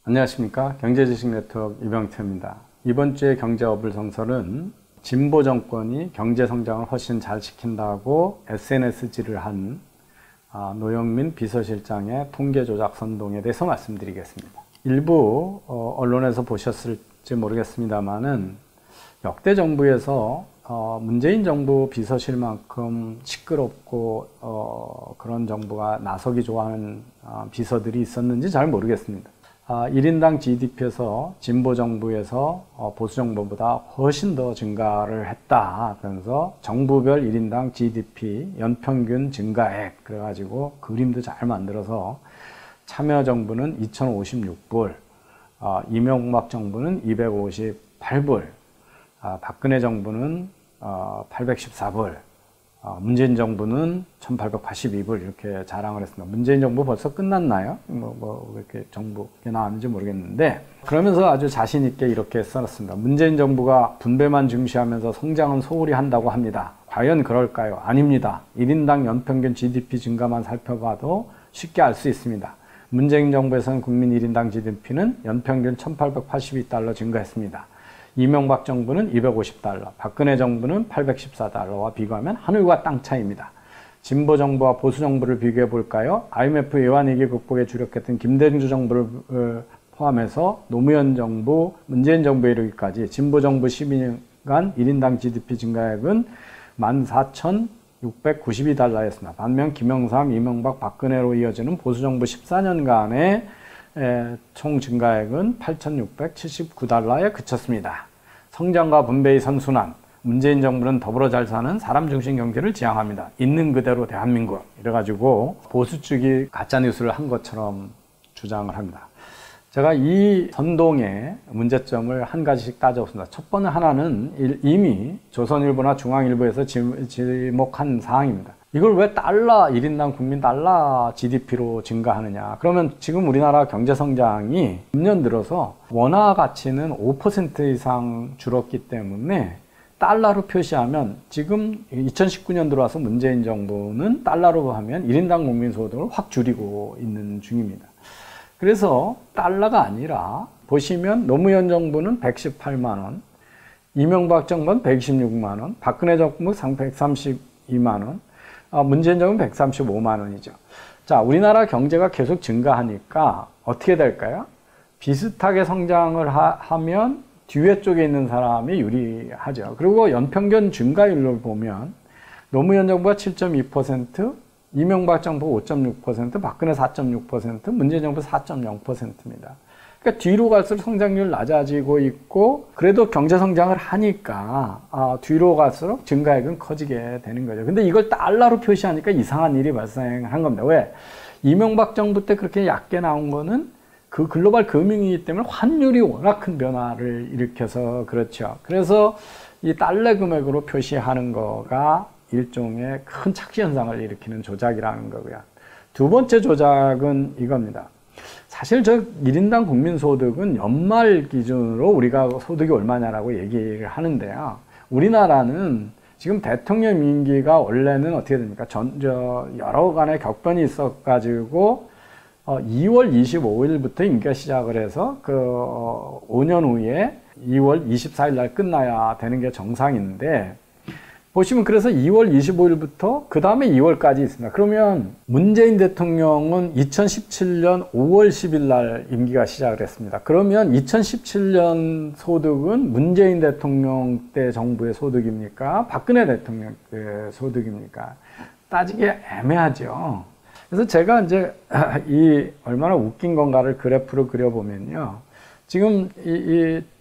안녕하십니까. 경제지식네트워크 이병태입니다. 이번 주의 경제어불성설은 진보 정권이 경제성장을 훨씬 잘 시킨다고 SNS질을 한 노영민 비서실장의 통계조작 선동에 대해서 말씀드리겠습니다. 일부 언론에서 보셨을지 모르겠습니다만은 역대 정부에서 문재인 정부 비서실만큼 시끄럽고 그런 정부가 나서기 좋아하는 비서들이 있었는지 잘 모르겠습니다. 1인당 GDP에서 진보 정부에서 보수 정부보다 훨씬 더 증가를 했다. 그래서 정부별 1인당 GDP 연평균 증가액 그래가지고 그림도 잘 만들어서 참여 정부는 2056불, 이명박 정부는 258불, 박근혜 정부는 814불, 문재인 정부는 1882불 이렇게 자랑을 했습니다. 문재인 정부 벌써 끝났나요? 뭐 이렇게 정부가 나왔는지 모르겠는데, 그러면서 아주 자신 있게 이렇게 써놨습니다. 문재인 정부가 분배만 중시하면서 성장은 소홀히 한다고 합니다. 과연 그럴까요? 아닙니다. 1인당 연평균 GDP 증가만 살펴봐도 쉽게 알 수 있습니다. 문재인 정부에서는 국민 1인당 GDP는 연평균 1882달러 증가했습니다. 이명박 정부는 250달러, 박근혜 정부는 814달러와 비교하면 하늘과 땅 차이입니다. 진보 정부와 보수 정부를 비교해 볼까요? IMF 외환위기 극복에 주력했던 김대중 정부를 포함해서 노무현 정부, 문재인 정부에 이르기까지 진보 정부 12년간 1인당 GDP 증가액은 14,692달러였습니다. 반면 김영삼, 이명박, 박근혜로 이어지는 보수 정부 14년간의 총 증가액은 8,679달러에 그쳤습니다. 성장과 분배의 선순환, 문재인 정부는 더불어 잘 사는 사람 중심 경제를 지향합니다. 있는 그대로 대한민국. 이래가지고 보수 측이 가짜뉴스를 한 것처럼 주장을 합니다. 제가 이 선동의 문제점을 한 가지씩 따져봤습니다. 첫 번째 하나는 이미 조선일보나 중앙일보에서 지목한 사항입니다. 이걸 왜 1인당 국민 달러 GDP로 증가하느냐. 그러면 지금 우리나라 경제성장이 10년 들어서 원화 가치는 5% 이상 줄었기 때문에 달러로 표시하면 지금 2019년 들어와서 문재인 정부는 달러로 하면 1인당 국민소득을 확 줄이고 있는 중입니다. 그래서 달러가 아니라 보시면 노무현 정부는 118만원, 이명박 정부는 126만원, 박근혜 정부는 132만원, 문재인 정부는 135만원이죠. 자, 우리나라 경제가 계속 증가하니까 어떻게 될까요? 비슷하게 성장을 하면 뒤에 쪽에 있는 사람이 유리하죠. 그리고 연평균 증가율로 보면 노무현 정부가 7.2%, 이명박 정부 5.6%, 박근혜 4.6%, 문재인 정부 4.0%입니다. 그러니까 뒤로 갈수록 성장률 낮아지고 있고, 그래도 경제 성장을 하니까 뒤로 갈수록 증가액은 커지게 되는 거죠. 근데 이걸 달러로 표시하니까 이상한 일이 발생한 겁니다. 왜? 이명박 정부 때 그렇게 얕게 나온 거는 그 글로벌 금융위기 때문에 환율이 워낙 큰 변화를 일으켜서 그렇죠. 그래서 이 달러 금액으로 표시하는 거가 일종의 큰 착시 현상을 일으키는 조작이라는 거고요. 두 번째 조작은 이겁니다. 사실 저 1인당 국민소득은 연말 기준으로 우리가 소득이 얼마냐라고 얘기를 하는데요. 우리나라는 지금 대통령 임기가 원래는 어떻게 됩니까? 여러 간의 격변이 있어가지고 2월 25일부터 임기가 시작을 해서 5년 후에 2월 24일 날 끝나야 되는 게 정상인데, 보시면 그래서 2월 25일부터 그 다음에 2월까지 있습니다. 그러면 문재인 대통령은 2017년 5월 10일 날 임기가 시작을 했습니다. 그러면 2017년 소득은 문재인 대통령 때 정부의 소득입니까? 박근혜 대통령 때 소득입니까? 따지기 애매하죠. 그래서 제가 이제 이 얼마나 웃긴 건가를 그래프로 그려보면요. 지금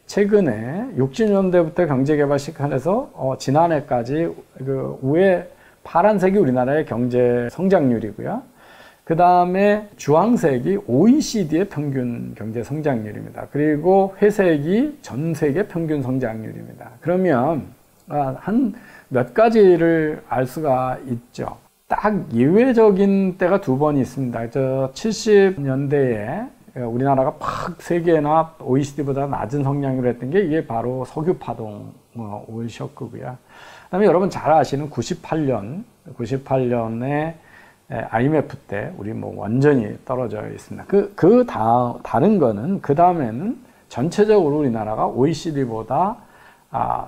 최근에 60년대부터 경제개발 시작해서 지난해까지 그 위에 파란색이 우리나라의 경제 성장률이고요. 그 다음에 주황색이 OECD의 평균 경제 성장률입니다. 그리고 회색이 전 세계 평균 성장률입니다. 그러면 한 몇 가지를 알 수가 있죠. 딱 예외적인 때가 두 번 있습니다. 70년대에 우리나라가 팍 세계나 OECD보다 낮은 성장률을 했던 게 이게 바로 석유 파동 오일 쇼크고요. 그다음에 여러분 잘 아시는 98년에 IMF 때 우리 뭐 완전히 떨어져 있습니다. 다른 거는 그 다음에는 전체적으로 우리나라가 OECD보다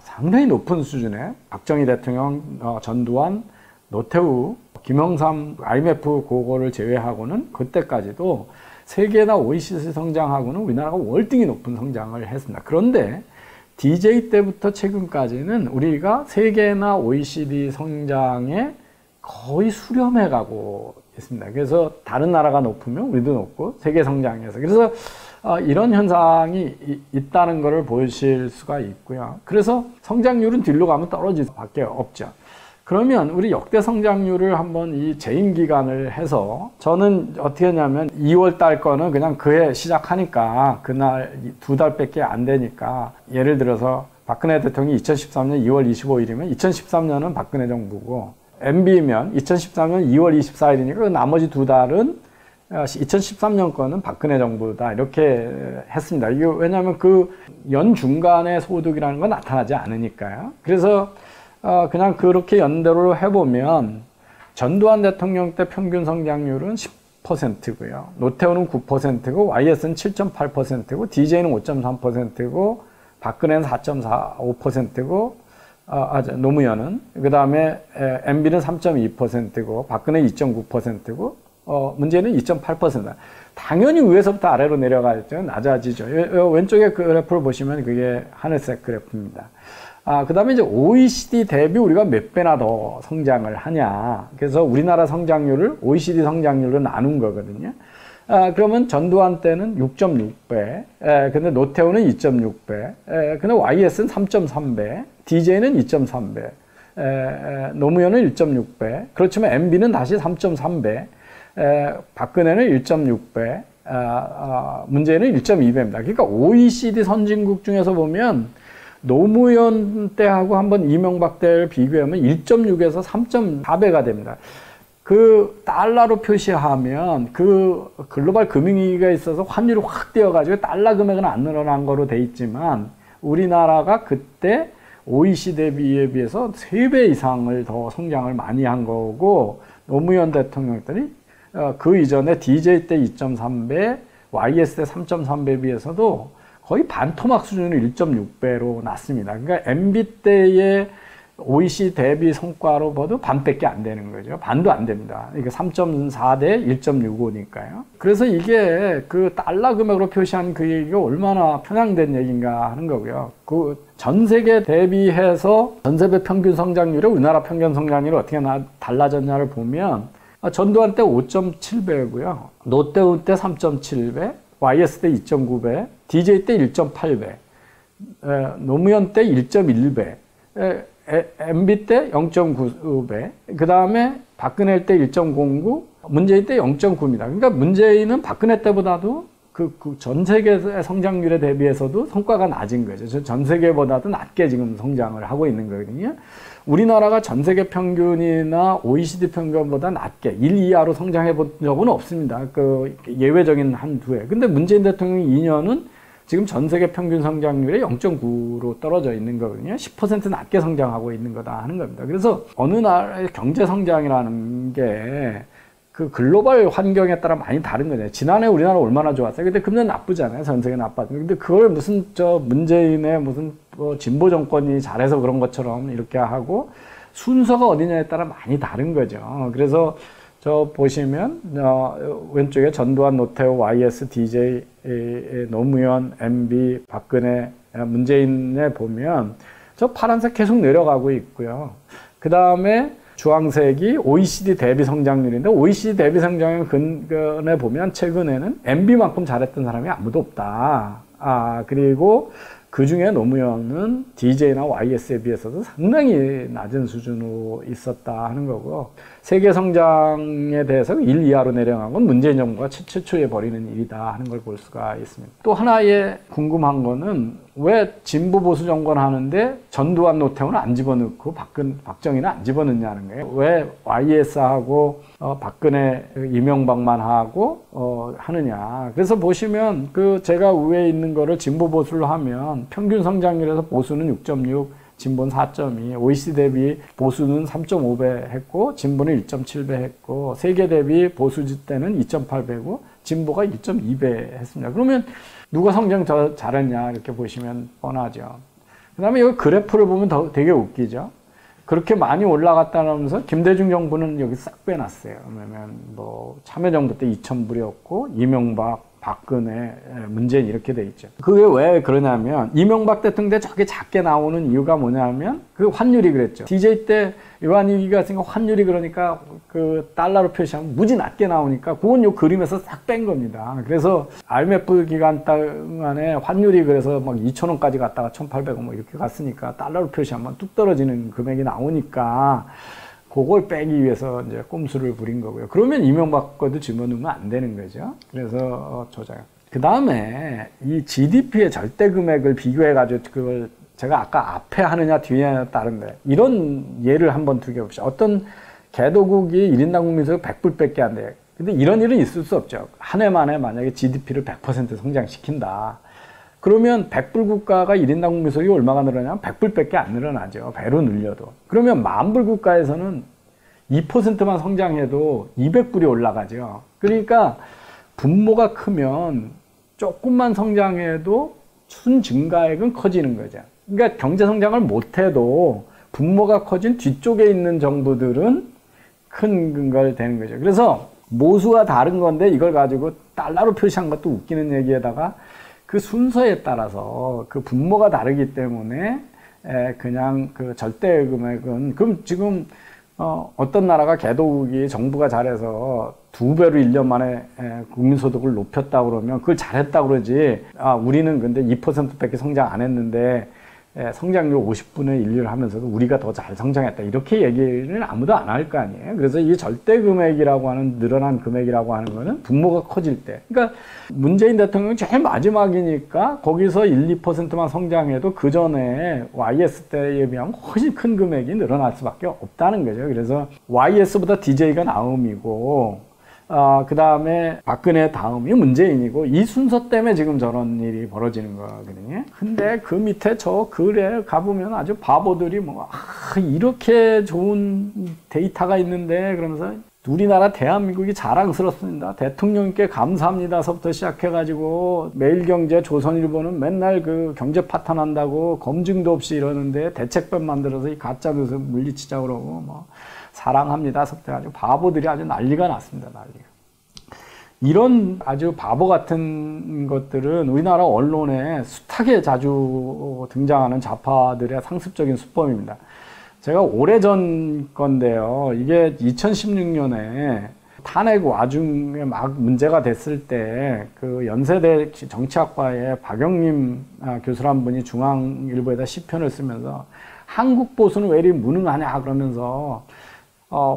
상당히 높은 수준의 박정희 대통령, 전두환, 노태우, 김영삼, IMF 그거를 제외하고는 그때까지도 세계나 OECD 성장하고는 우리나라가 월등히 높은 성장을 했습니다. 그런데 DJ 때부터 최근까지는 우리가 세계나 OECD 성장에 거의 수렴해 가고 있습니다. 그래서 다른 나라가 높으면 우리도 높고 세계 성장에서. 그래서 이런 현상이 있다는 것을 보실 수가 있고요. 그래서 성장률은 뒤로 가면 떨어질 수밖에 없죠. 그러면 우리 역대 성장률을 한번 이 재임 기간을 해서 저는 어떻게 했냐면 2월 달 거는 그냥 그해 시작하니까 그날 2달밖에 안 되니까 예를 들어서 박근혜 대통령이 2013년 2월 25일이면 2013년은 박근혜 정부고 MB면 2013년 2월 24일이니까 나머지 2달은 2013년 거는 박근혜 정부다 이렇게 했습니다. 이게 왜냐하면 그 연 중간에 소득이라는 건 나타나지 않으니까요. 그래서 그냥 그렇게 연대로 해보면 전두환 대통령 때 평균 성장률은 10%고요. 노태우는 9%고 YS는 7.8%고 DJ는 5.3%고 박근혜는 4.45%고 노무현은 그 다음에 MB는 3.2%고 박근혜 2.9%고 문재인은 2.8%. 당연히 위에서부터 아래로 내려갈 때는 낮아지죠. 왼쪽에 그 그래프를 보시면 그게 하늘색 그래프입니다. 그 다음에 이제 OECD 대비 우리가 몇 배나 더 성장을 하냐. 그래서 우리나라 성장률을 OECD 성장률로 나눈 거거든요. 그러면 전두환 때는 6.6배, 근데 노태우는 2.6배, 근데 YS는 3.3배, DJ는 2.3배, 노무현은 1.6배, 그렇지만 MB는 다시 3.3배, 박근혜는 1.6배, 문재인은 1.2배입니다. 그러니까 OECD 선진국 중에서 보면 노무현 때하고 한번 이명박 때를 비교하면 1.6에서 3.4배가 됩니다. 그 달러로 표시하면 그 글로벌 금융위기가 있어서 환율이 확 뛰어가지고 달러 금액은 안 늘어난 거로 돼 있지만 우리나라가 그때 OECD 대비에 비해서 3배 이상을 더 성장을 많이 한 거고 노무현 대통령 때는 그 이전에 DJ 때 2.3배, YS 때 3.3배에 비해서도 거의 반토막 수준으로 1.6배로 났습니다. 그러니까 MB 때의 OECD 대비 성과로 봐도 반밖에 안 되는 거죠. 반도 안 됩니다. 이게 3.4 대 1.65니까요. 그래서 이게 그 달러 금액으로 표시한 그 얘기가 얼마나 편향된 얘기인가 하는 거고요. 그 전 세계 대비해서 전 세계 평균 성장률이 우리나라 평균 성장률이 어떻게 달라졌냐를 보면 전두환 때 5.7배고요. 노태우 때 3.7배, YS 때 2.9배, DJ 때 1.8배, 노무현 때 1.1배, MB 때 0.9배, 그 다음에 박근혜 때 1.09, 문재인 때 0.9입니다. 그러니까 문재인은 박근혜 때보다도 전 세계의 성장률에 대비해서도 성과가 낮은 거죠. 전 세계보다도 낮게 지금 성장을 하고 있는 거거든요. 우리나라가 전 세계 평균이나 OECD 평균보다 낮게 1 이하로 성장해 본 적은 없습니다. 그 예외적인 한두 해. 근데 문재인 대통령 2년은 지금 전 세계 평균 성장률이 0.9로 떨어져 있는 거거든요. 10% 낮게 성장하고 있는 거다 하는 겁니다. 그래서 어느 나라의 경제 성장이라는 게 그 글로벌 환경에 따라 많이 다른 거죠. 지난해 우리나라 얼마나 좋았어요. 근데 금년 나쁘잖아요. 전 세계 나빠져. 근데 그걸 무슨 문재인의 무슨 진보 정권이 잘해서 그런 것처럼 이렇게 하고 순서가 어디냐에 따라 많이 다른 거죠. 그래서 보시면 왼쪽에 전두환, 노태우, YS, DJ, 노무현, MB, 박근혜, 문재인에 보면 파란색 계속 내려가고 있고요. 그 다음에 주황색이 OECD 대비 성장률인데 OECD 대비 성장률 근근에 보면 최근에는 MB만큼 잘했던 사람이 아무도 없다. 그리고 그 중에 노무현은 DJ나 YS에 비해서도 상당히 낮은 수준으로 있었다 하는 거고, 세계 성장에 대해서 1 이하로 내려간 건 문재인 정부가 최초에 벌이는 일이다 하는 걸 볼 수가 있습니다. 또 하나의 궁금한 거는 왜 진보 보수 정권 하는데 전두환, 노태우는 안 집어넣고 박정희는 안 집어넣냐는 거예요. 왜 YS하고 박근혜, 이명박만 하고 하느냐. 그래서 보시면 제가 위에 있는 거를 진보 보수를 하면 평균 성장률에서 보수는 6.6, 진보는 4.2, OECD 대비 보수는 3.5배 했고 진보는 1.7배 했고 세계 대비 보수 때는 2.8배고 진보가 1.2배 했습니다. 그러면 누가 성장 더 잘했냐 이렇게 보시면 뻔하죠. 그 다음에 이 그래프를 보면 되게 웃기죠. 그렇게 많이 올라갔다면서 김대중 정부는 여기 싹 빼놨어요. 그러면 뭐 참여정부 때 2,000불이었고 이명박, 박근혜, 문재인 이렇게 돼 있죠. 그게 왜 그러냐면 이명박 대통령 때 저게 작게 나오는 이유가 뭐냐면 그 환율이 그랬죠. DJ 때 외환위기가 있으니까 환율이 그러니까 그 달러로 표시하면 무지 낮게 나오니까 그건 요 그림에서 싹 뺀 겁니다. 그래서 IMF 기간 동안에 환율이 그래서 막 2,000원까지 갔다가 1,800원 뭐 이렇게 갔으니까 달러로 표시하면 뚝 떨어지는 금액이 나오니까 그걸 빼기 위해서 이제 꼼수를 부린 거고요. 그러면 이명박 거도 집어넣으면 안 되는 거죠. 그래서 조작. 그 다음에 이 GDP의 절대 금액을 비교해가지고 그걸 제가 아까 앞에 하느냐 뒤에 하느냐 다른데 이런 예를 한번 두겨봅시다. 어떤 개도국이 1인당 국민소득 100불밖에 안 돼요. 근데 이런 일은 있을 수 없죠. 한 해 만에 만약에 GDP를 100% 성장시킨다. 그러면 100불 국가가 1인당 국민소득이 얼마가 늘어나냐면 100불밖에 안 늘어나죠. 배로 늘려도. 그러면 만불 국가에서는 2%만 성장해도 200불이 올라가죠. 그러니까 분모가 크면 조금만 성장해도 순증가액은 커지는 거죠. 그러니까 경제 성장을 못해도 분모가 커진 뒤쪽에 있는 정부들은 큰 걸 되는 거죠. 그래서 모수가 다른 건데 이걸 가지고 달러로 표시한 것도 웃기는 얘기에다가 그 순서에 따라서 그 분모가 다르기 때문에 그냥 그 절대 금액은 그럼 지금 어떤 나라가 개도국이 정부가 잘해서 2배로 1년 만에 국민소득을 높였다 그러면 그걸 잘했다 그러지 우리는 근데 2%밖에 성장 안 했는데 성장률 50분의 1을 하면서도 우리가 더 잘 성장했다 이렇게 얘기를 아무도 안 할 거 아니에요. 그래서 이 절대 금액이라고 하는 늘어난 금액이라고 하는 거는 분모가 커질 때 그러니까 문재인 대통령이 제일 마지막이니까 거기서 1, 2%만 성장해도 그 전에 YS 때에 비하면 훨씬 큰 금액이 늘어날 수밖에 없다는 거죠. 그래서 YS보다 DJ가 나음이고 그 다음에 박근혜 다음이 문재인이고 이 순서 때문에 지금 저런 일이 벌어지는 거거든요. 근데 그 밑에 저 글에 가보면 아주 바보들이 뭐 이렇게 좋은 데이터가 있는데 그러면서 우리나라 대한민국이 자랑스럽습니다. 대통령께 감사합니다서부터 시작해가지고 매일경제, 조선일보는 맨날 그 경제 파탄한다고 검증도 없이 이러는데 대책법 만들어서 이 가짜뉴스 물리치자 그러고 뭐 사랑합니다서부터 아주 바보들이 아주 난리가 났습니다. 난리가. 이런 아주 바보 같은 것들은 우리나라 언론에 숱하게 자주 등장하는 좌파들의 상습적인 수법입니다. 제가 오래전 건데요. 이게 2016년에 탄핵 와중에 막 문제가 됐을 때 그 연세대 정치학과의 박영림 교수란 분이 중앙일보에다 시편을 쓰면서 한국 보수는 왜 이리 무능하냐 그러면서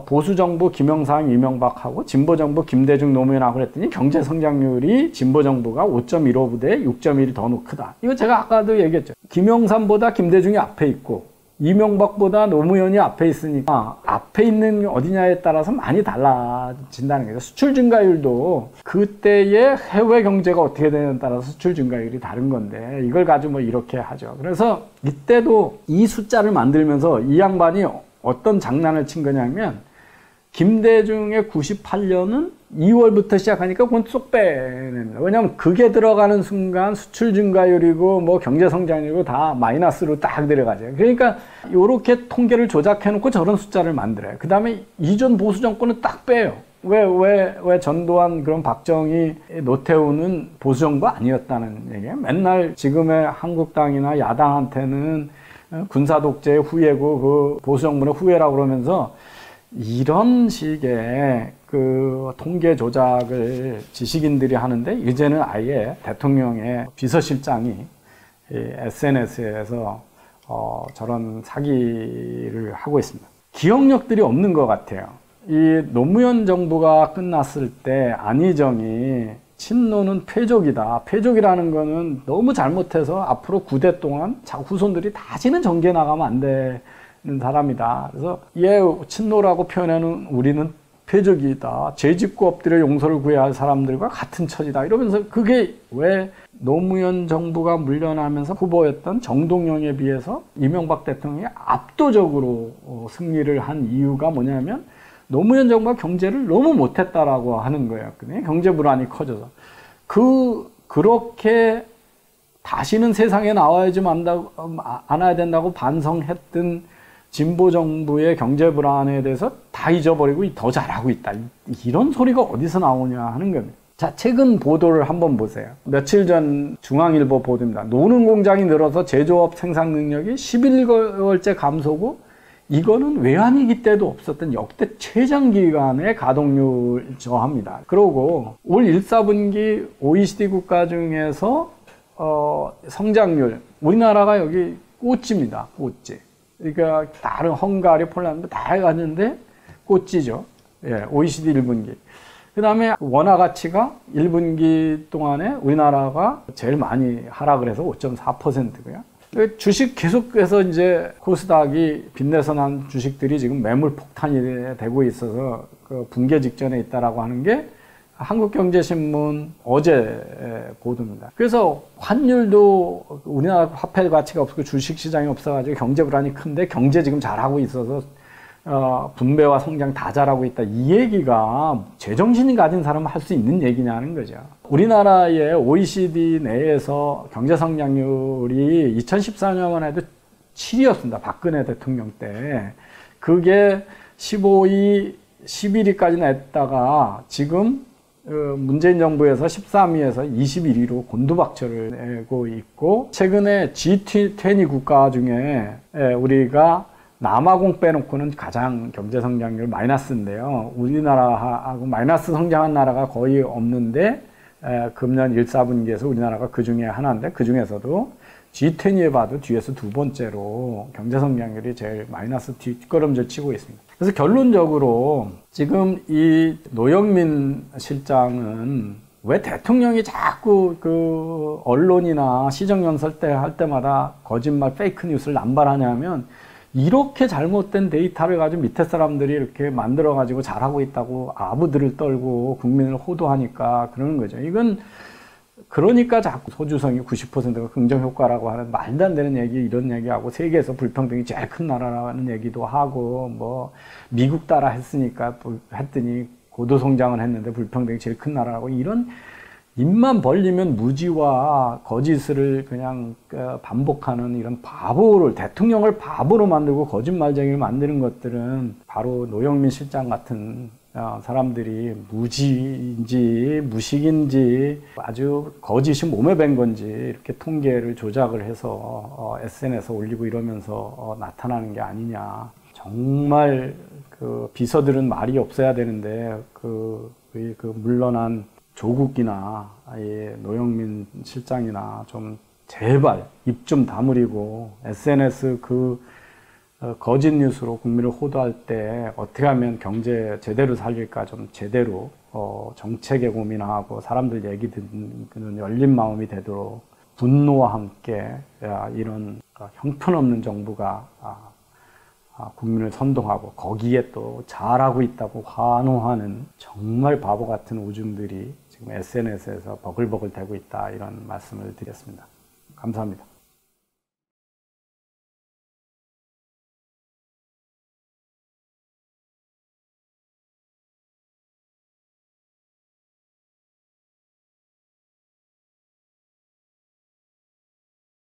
보수정부 김영삼, 이명박하고 진보정부 김대중, 노무현하고 그랬더니 경제성장률이 진보정부가 5.15보다 6.1이 더 크다. 이거 제가 아까도 얘기했죠. 김영삼보다 김대중이 앞에 있고 이명박보다 노무현이 앞에 있으니까 앞에 있는 어디냐에 따라서 많이 달라진다는 거죠. 수출 증가율도 그때의 해외 경제가 어떻게 되느냐에 따라서 수출 증가율이 다른 건데 이걸 가지고 뭐 이렇게 하죠. 그래서 이때도 이 숫자를 만들면서 이 양반이 어떤 장난을 친 거냐면 김대중의 98년은 2월부터 시작하니까 그건 쏙 빼냅니다. 왜냐하면 그게 들어가는 순간 수출 증가율이고 뭐 경제 성장률이고 다 마이너스로 딱 들어가죠. 그러니까 이렇게 통계를 조작해 놓고 저런 숫자를 만들어요. 그 다음에 이전 보수 정권은 딱 빼요. 왜 전두환 그런 박정희 노태우는 보수 정부 아니었다는 얘기예요. 맨날 지금의 한국당이나 야당한테는 군사 독재의 후예고 그 보수 정부의 후예라고 그러면서 이런 식의 그 통계 조작을 지식인들이 하는데 이제는 아예 대통령의 비서실장이 SNS에서 저런 사기를 하고 있습니다. 기억력들이 없는 것 같아요. 이 노무현 정부가 끝났을 때 안희정이 친노는 패족이다. 패족이라는 거는 너무 잘못해서 앞으로 9대 동안 후손들이 다시는 정계에 나가면 안 되는 사람이다. 그래서 얘 친노라고 표현하는 우리는 패적이다. 죄 짓고 엎드려 용서를 구해야 할 사람들과 같은 처지다. 이러면서 그게 왜 노무현 정부가 물러나면서 후보였던 정동영에 비해서 이명박 대통령이 압도적으로 승리를 한 이유가 뭐냐면 노무현 정부가 경제를 너무 못했다라고 하는 거예요. 경제 불안이 커져서. 그렇게 다시는 세상에 나와야지 않아야 된다고 반성했던 진보 정부의 경제 불안에 대해서 다 잊어버리고 더 잘하고 있다. 이런 소리가 어디서 나오냐 하는 겁니다. 자, 최근 보도를 한번 보세요. 며칠 전 중앙일보 보도입니다. 노는 공장이 늘어서 제조업 생산 능력이 11개월째 감소고 이거는 외환위기 때도 없었던 역대 최장기간의 가동률 저하입니다. 그리고 올 1, 4분기 OECD 국가 중에서 성장률, 우리나라가 여기 꼴찌입니다. 꼴찌. 그러니까 다른 헝가리, 폴란드 다 해갔는데 꼴찌죠. 예, OECD 1분기. 그 다음에 원화 가치가 1분기 동안에 우리나라가 제일 많이 하락을 해서 5.4%고요. 주식 계속해서 이제 코스닥이 빚내서 난 주식들이 지금 매물 폭탄이 되고 있어서 그 붕괴 직전에 있다라고 하는 게 한국경제신문 어제 보도입니다. 그래서 환율도 우리나라 화폐 가치가 없고 주식시장이 없어가지고 경제 불안이 큰데 경제 지금 잘하고 있어서 분배와 성장 다 잘하고 있다. 이 얘기가 제정신이 가진 사람은 할 수 있는 얘기냐는 거죠. 우리나라의 OECD 내에서 경제 성장률이 2014년만 해도 7이었습니다. 박근혜 대통령 때. 그게 15위, 11위까지 냈다가 지금 문재인 정부에서 13위에서 21위로 곤두박질을 내고 있고 최근에 G20 국가 중에 우리가 남아공 빼놓고는 가장 경제 성장률 마이너스인데요. 우리나라하고 마이너스 성장한 나라가 거의 없는데 금년 1, 4분기에서 우리나라가 그 중에 하나인데 그 중에서도 G20에 봐도 뒤에서 두 번째로 경제 성장률이 제일 마이너스 뒷걸음질 치고 있습니다. 그래서 결론적으로 지금 이 노영민 실장은 왜 대통령이 자꾸 그 언론이나 시정연설 때 할 때마다 거짓말 페이크 뉴스를 남발하냐면 이렇게 잘못된 데이터를 가지고 밑에 사람들이 이렇게 만들어가지고 잘하고 있다고 아부들을 떨고 국민을 호도하니까 그러는 거죠. 이건 그러니까 자꾸 소주성이 90%가 긍정효과라고 하는 말도 안 되는 얘기, 이런 얘기하고 세계에서 불평등이 제일 큰 나라라는 얘기도 하고 뭐 미국 따라 했으니까 했더니 고도성장을 했는데 불평등이 제일 큰 나라라고 이런 입만 벌리면 무지와 거짓을 그냥 반복하는 이런 바보를 대통령을 바보로 만들고 거짓말쟁이를 만드는 것들은 바로 노영민 실장 같은 사람들이 무지인지 무식인지 아주 거짓이 몸에 밴 건지 이렇게 통계를 조작을 해서 SNS에 올리고 이러면서 나타나는 게 아니냐. 정말 그 비서들은 말이 없어야 되는데 그 물러난 조국이나 노영민 실장이나 좀 제발 입 좀 다물이고 SNS 거짓 뉴스로 국민을 호도할 때 어떻게 하면 경제 제대로 살릴까 좀 제대로 정책에 고민하고 사람들 얘기 듣는 열린 마음이 되도록 분노와 함께 이런 형편없는 정부가 국민을 선동하고 거기에 또 잘하고 있다고 환호하는 정말 바보 같은 오중들이 지금 SNS에서 버글버글 대고 있다 이런 말씀을 드렸습니다. 감사합니다.